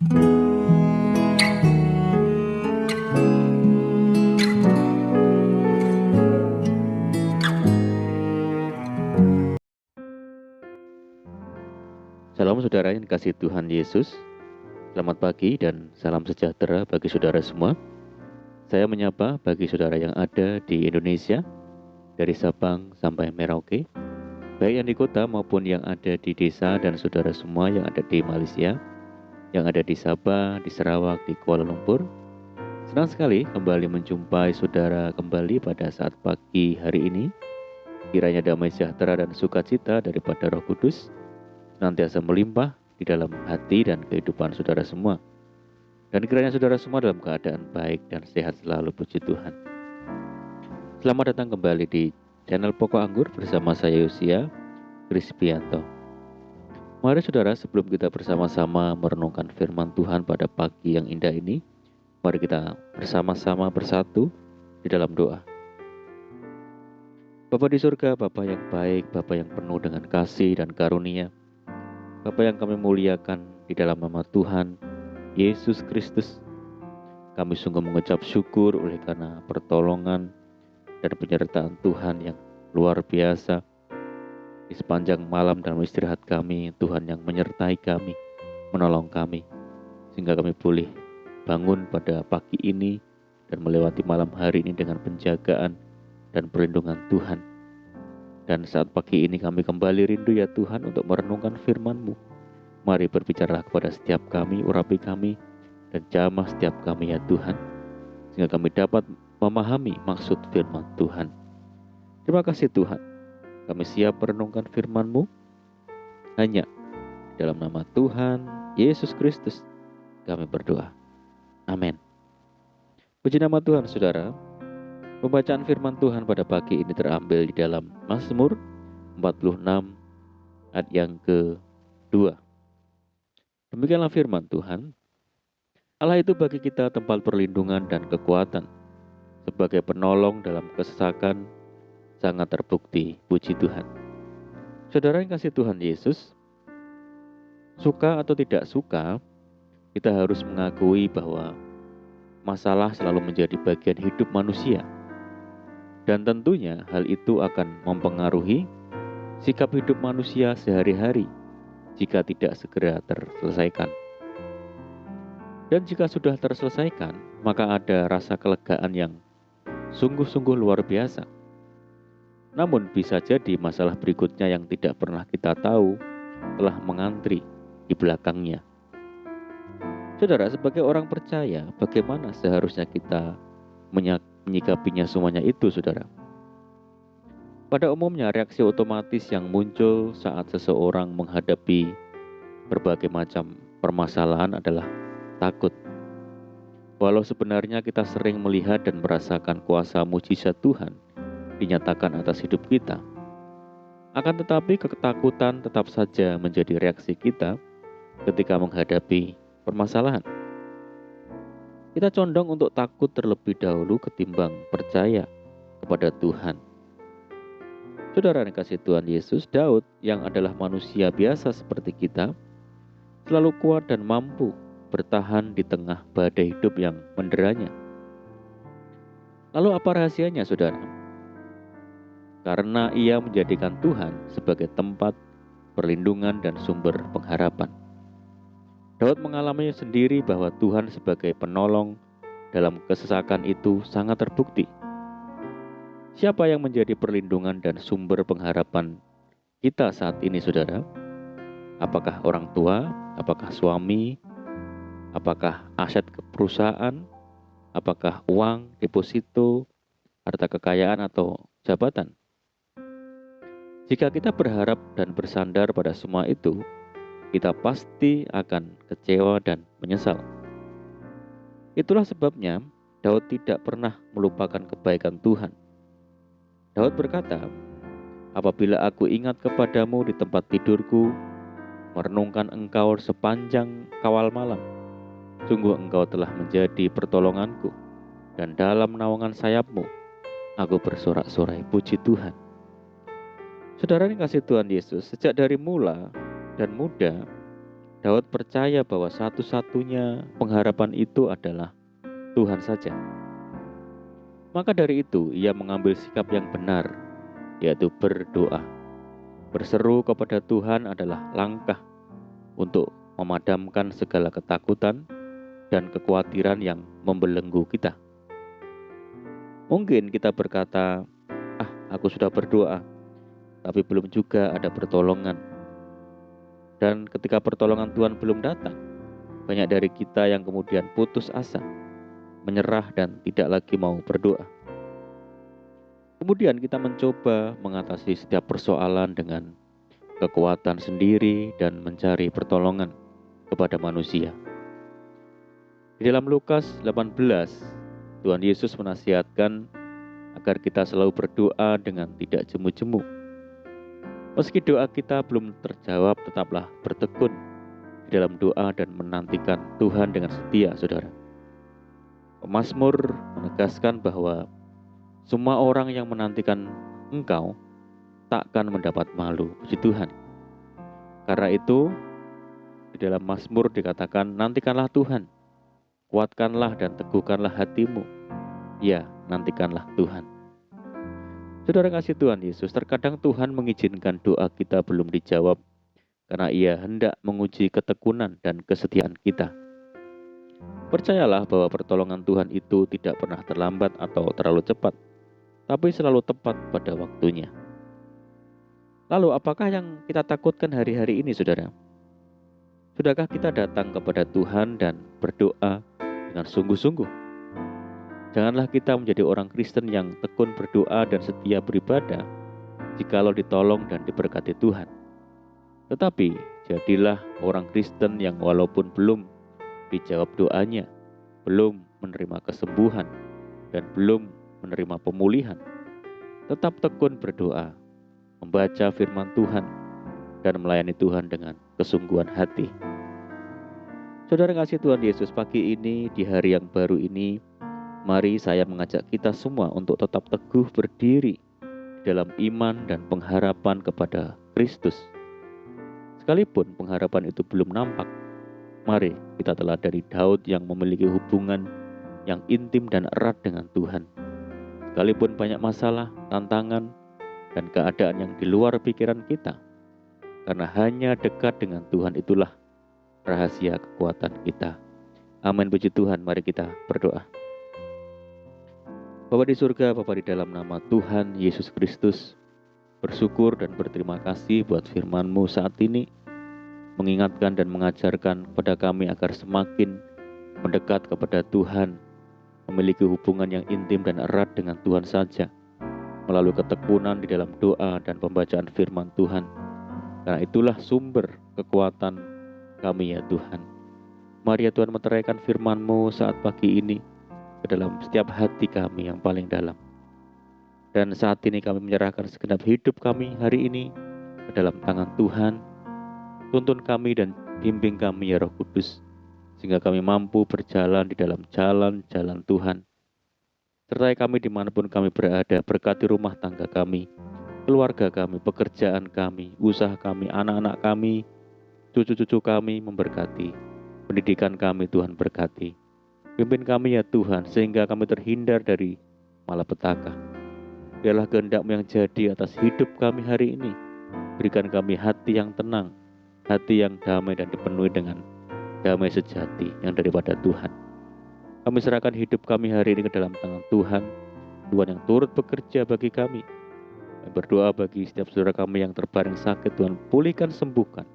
Salam saudara yang dikasihi Tuhan Yesus. Selamat pagi dan salam sejahtera bagi saudara semua. Saya menyapa bagi saudara yang ada di Indonesia, dari Sabang sampai Merauke, baik yang di kota maupun yang ada di desa, dan saudara semua yang ada di Malaysia, yang ada di Sabah, di Sarawak, di Kuala Lumpur. Senang sekali kembali menjumpai saudara kembali pada saat pagi hari ini. Kiranya damai sejahtera dan sukacita daripada Roh Kudus senantiasa melimpah di dalam hati dan kehidupan saudara semua. Dan kiranya saudara semua dalam keadaan baik dan sehat selalu, puji Tuhan. Selamat datang kembali di channel Pokok Anggur bersama saya Yosia Krispianto. Mari saudara, sebelum kita bersama-sama merenungkan firman Tuhan pada pagi yang indah ini, mari kita bersama-sama bersatu di dalam doa. Bapa di surga, Bapa yang baik, Bapa yang penuh dengan kasih dan karunia, Bapa yang kami muliakan di dalam nama Tuhan Yesus Kristus, kami sungguh mengucap syukur oleh karena pertolongan dan penyertaan Tuhan yang luar biasa di sepanjang malam dalam istirahat kami. Tuhan yang menyertai kami, menolong kami, sehingga kami boleh bangun pada pagi ini dan melewati malam hari ini dengan penjagaan dan perlindungan Tuhan. Dan saat pagi ini kami kembali rindu ya Tuhan untuk merenungkan firman-Mu. Mari berbicaralah kepada setiap kami, urapi kami, dan jamah setiap kami ya Tuhan, sehingga kami dapat memahami maksud firman Tuhan. Terima kasih Tuhan, kami siap merenungkan firman-Mu hanya dalam nama Tuhan Yesus Kristus kami berdoa. Amin. Puji nama Tuhan saudara. Pembacaan firman Tuhan pada pagi ini terambil di dalam Mazmur 46 ayat yang ke-2. Demikianlah firman Tuhan. Allah itu bagi kita tempat perlindungan dan kekuatan, sebagai penolong dalam kesesakan sangat terbukti. Puji Tuhan. Saudara yang kasih Tuhan Yesus, suka atau tidak suka, kita harus mengakui bahwa masalah selalu menjadi bagian hidup manusia. Dan tentunya hal itu akan mempengaruhi sikap hidup manusia sehari-hari jika tidak segera terselesaikan. Dan jika sudah terselesaikan, maka ada rasa kelegaan yang sungguh-sungguh luar biasa. Namun bisa jadi masalah berikutnya yang tidak pernah kita tahu telah mengantri di belakangnya. Saudara, sebagai orang percaya, bagaimana seharusnya kita menyikapinya semuanya itu, saudara? Pada umumnya reaksi otomatis yang muncul saat seseorang menghadapi berbagai macam permasalahan adalah takut. Walau sebenarnya kita sering melihat dan merasakan kuasa mujizat Tuhan dinyatakan atas hidup kita, akan tetapi ketakutan tetap saja menjadi reaksi kita ketika menghadapi permasalahan. Kita condong untuk takut terlebih dahulu ketimbang percaya kepada Tuhan. Saudara yang kasih Tuhan Yesus, Daud yang adalah manusia biasa seperti kita, selalu kuat dan mampu bertahan di tengah badai hidup yang menderanya. Lalu apa rahasianya, saudara? Karena ia menjadikan Tuhan sebagai tempat perlindungan dan sumber pengharapan. Daud mengalami sendiri bahwa Tuhan sebagai penolong dalam kesesakan itu sangat terbukti. Siapa yang menjadi perlindungan dan sumber pengharapan kita saat ini, saudara? Apakah orang tua? Apakah suami? Apakah aset perusahaan? Apakah uang, deposito, harta kekayaan, atau jabatan? Jika kita berharap dan bersandar pada semua itu, kita pasti akan kecewa dan menyesal. Itulah sebabnya Daud tidak pernah melupakan kebaikan Tuhan. Daud berkata, "Apabila aku ingat kepadamu di tempat tidurku, merenungkan engkau sepanjang kawal malam, sungguh engkau telah menjadi pertolonganku, dan dalam naungan sayapmu, aku bersorak-sorai." Puji Tuhan. Saudara yang kasih Tuhan Yesus, sejak dari mula dan muda, Daud percaya bahwa satu-satunya pengharapan itu adalah Tuhan saja. Maka dari itu ia mengambil sikap yang benar, yaitu berdoa. Berseru kepada Tuhan adalah langkah untuk memadamkan segala ketakutan dan kekhawatiran yang membelenggu kita. Mungkin kita berkata, aku sudah berdoa, tapi belum juga ada pertolongan. Dan ketika pertolongan Tuhan belum datang, banyak dari kita yang kemudian putus asa, menyerah dan tidak lagi mau berdoa. Kemudian kita mencoba mengatasi setiap persoalan dengan kekuatan sendiri dan mencari pertolongan kepada manusia. Di dalam Lukas 18, Tuhan Yesus menasihatkan agar kita selalu berdoa dengan tidak jemu-jemu. Meski doa kita belum terjawab, tetaplah bertekun di dalam doa dan menantikan Tuhan dengan setia, saudara. Mazmur menegaskan bahwa semua orang yang menantikan Engkau takkan mendapat malu, puji Tuhan. Karena itu, di dalam Mazmur dikatakan, nantikanlah Tuhan, kuatkanlah dan teguhkanlah hatimu. Ya, nantikanlah Tuhan. Saudara kasih Tuhan Yesus, terkadang Tuhan mengizinkan doa kita belum dijawab karena Ia hendak menguji ketekunan dan kesetiaan kita. Percayalah bahwa pertolongan Tuhan itu tidak pernah terlambat atau terlalu cepat, tapi selalu tepat pada waktunya. Lalu apakah yang kita takutkan hari-hari ini, saudara? Sudahkah kita datang kepada Tuhan dan berdoa dengan sungguh-sungguh? Janganlah kita menjadi orang Kristen yang tekun berdoa dan setia beribadah jikalau ditolong dan diberkati Tuhan. Tetapi jadilah orang Kristen yang walaupun belum dijawab doanya, belum menerima kesembuhan, dan belum menerima pemulihan, tetap tekun berdoa, membaca firman Tuhan, dan melayani Tuhan dengan kesungguhan hati. Saudara kasih Tuhan Yesus, pagi ini, di hari yang baru ini, mari saya mengajak kita semua untuk tetap teguh berdiri dalam iman dan pengharapan kepada Kristus. Sekalipun pengharapan itu belum nampak, mari kita telah dari Daud yang memiliki hubungan yang intim dan erat dengan Tuhan. Sekalipun banyak masalah, tantangan, dan keadaan yang di luar pikiran kita, karena hanya dekat dengan Tuhan itulah rahasia kekuatan kita. Amin, puji Tuhan. Mari kita berdoa. Bapa di surga, Bapa di dalam nama Tuhan Yesus Kristus, bersyukur dan berterima kasih buat firman-Mu saat ini, mengingatkan dan mengajarkan kepada kami agar semakin mendekat kepada Tuhan, memiliki hubungan yang intim dan erat dengan Tuhan saja, melalui ketekunan di dalam doa dan pembacaan firman Tuhan. Karena itulah sumber kekuatan kami ya Tuhan. Mari ya Tuhan, meteraikan firman-Mu saat pagi ini ke dalam setiap hati kami yang paling dalam. Dan saat ini kami menyerahkan segenap hidup kami hari ini ke dalam tangan Tuhan. Tuntun kami dan bimbing kami ya Roh Kudus, sehingga kami mampu berjalan di dalam jalan-jalan Tuhan. Sertai kami dimanapun kami berada, berkati rumah tangga kami, keluarga kami, pekerjaan kami, usaha kami, anak-anak kami, cucu-cucu kami memberkati. Pendidikan kami Tuhan berkati. Pimpin kami ya Tuhan, sehingga kami terhindar dari malapetaka. Biarlah kehendak-Mu yang jadi atas hidup kami hari ini. Berikan kami hati yang tenang, hati yang damai dan dipenuhi dengan damai sejati yang daripada Tuhan. Kami serahkan hidup kami hari ini ke dalam tangan Tuhan. Tuhan yang turut bekerja bagi kami. Kami berdoa bagi setiap saudara kami yang terbaring sakit, Tuhan pulihkan, sembuhkan.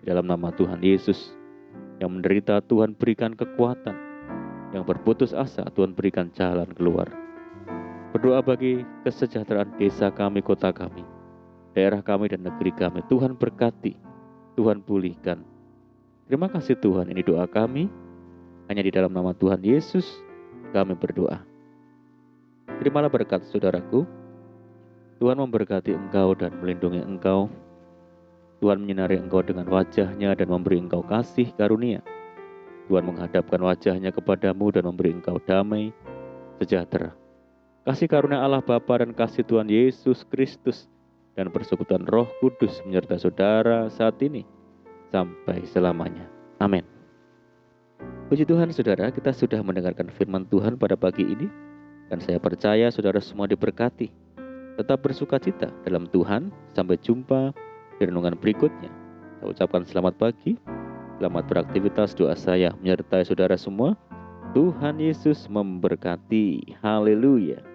Di dalam nama Tuhan Yesus. Yang menderita, Tuhan berikan kekuatan. Yang berputus asa, Tuhan berikan jalan keluar. Berdoa bagi kesejahteraan desa kami, kota kami, daerah kami dan negeri kami. Tuhan berkati, Tuhan pulihkan. Terima kasih Tuhan, ini doa kami. Hanya di dalam nama Tuhan Yesus kami berdoa. Terimalah berkat saudaraku. Tuhan memberkati engkau dan melindungi engkau. Tuhan menyinari engkau dengan wajah-Nya dan memberi engkau kasih karunia. Tuhan menghadapkan wajah-Nya kepadamu dan memberi engkau damai sejahtera. Kasih karunia Allah Bapa dan kasih Tuhan Yesus Kristus dan persekutuan Roh Kudus menyertai saudara saat ini sampai selamanya. Amin. Puji Tuhan saudara, kita sudah mendengarkan firman Tuhan pada pagi ini. Dan saya percaya saudara semua diberkati. Tetap bersuka cita dalam Tuhan. Sampai jumpa di renungan berikutnya. Saya ucapkan selamat pagi, selamat beraktivitas. Doa saya menyertai saudara semua. Tuhan Yesus memberkati. Haleluya.